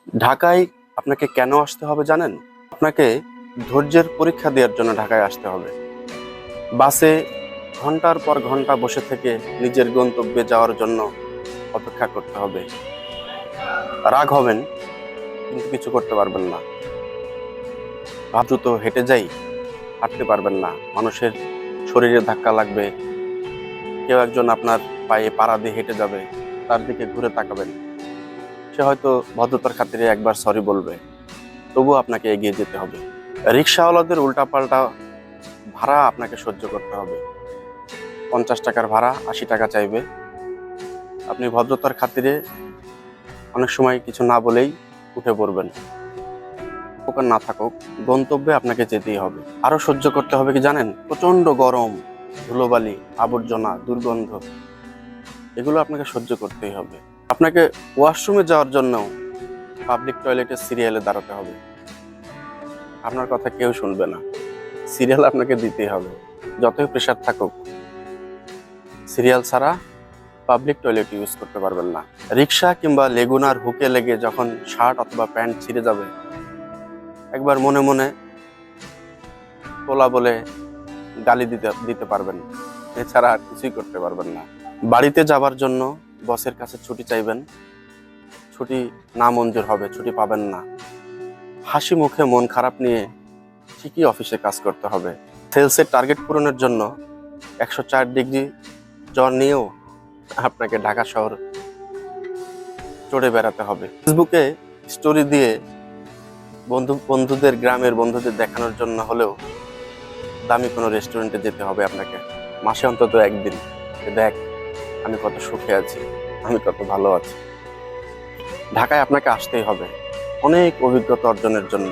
ঢাকায় আপনাকে কেন আসতে হবে জানেন? আপনাকে ধৈর্যের পরীক্ষা দেওয়ার জন্য ঢাকায় আসতে হবে। বাসে ঘন্টার পর ঘন্টা বসে থেকে নিজের গন্তব্যে যাওয়ার জন্য অপেক্ষা করতে হবে। রাগ হবেন, কিন্তু কিছু করতে পারবেন না। দ্রুত হেঁটে যাই, হাঁটতে পারবেন না। মানুষের শরীরে ধাক্কা লাগবে, কেউ একজন আপনার পায়ে পাড়া দিয়ে হেঁটে যাবে, তার দিকে ঘুরে তাকাবেন। সে হয়তো ভদ্রতার খাতিরে একবার সরি বলবে, তবুও আপনাকে এগিয়ে যেতে হবে। রিক্সাওয়ালাদের উল্টাপাল্টা ভাড়া আপনাকে সহ্য করতে হবে। 50 টাকার ভাড়া 80 টাকা চাইবে। আপনি ভদ্রতার খাতিরে অনেক সময় কিছু না বলেই উঠে পড়বেন। দোকান না থাকুক, গন্তব্যে আপনাকে যেতেই হবে। আরো সহ্য করতে হবে কি জানেন? প্রচন্ড গরম, ধুলোবালি, আবর্জনা, দুর্গন্ধ, এগুলো আপনাকে সহ্য করতেই হবে। আপনাকে ওয়াশরুমে যাওয়ার জন্য পাবলিক টয়লেটের সিরিয়ালে দাঁড়াতে হবে। আপনার কথা কেউ শুনবে না, সিরিয়াল আপনাকে দিতেই হবে। যতই প্রেশার থাকুক, সিরিয়াল ছাড়া পাবলিক টয়লেট ইউজ করতে পারবেন না। রিক্সা কিংবা লেগুনার হুকে লেগে যখন শার্ট অথবা প্যান্ট ছিঁড়ে যাবে, একবার মনে মনে তোলা বলে গালি দিতে পারবেন, এছাড়া আর কিছুই করতে পারবেন না। বাড়িতে যাবার জন্য বসের কাছে ছুটি চাইবেন, ছুটি না মঞ্জুর হবে, ছুটি পাবেন না। হাসি মুখে মন খারাপ নিয়ে ঠিকই অফিসে কাজ করতে হবে। সেলসের টার্গেট পূরণের জন্য 104 ডিগ্রি জ্বর নিয়েও আপনাকে ঢাকা শহর চড়ে বেড়াতে হবে। ফেসবুকে স্টোরি দিয়ে বন্ধুদের, গ্রামের বন্ধুদের দেখানোর জন্য হলেও দামি কোনো রেস্টুরেন্টে যেতে হবে আপনাকে। মাসে অন্তত একদিন, দেখ আমি কত সুখে আছি, আমি কত ভালো আছি। ঢাকায় আপনাকে আসতেই হবে অনেক অভিজ্ঞতা অর্জনের জন্য।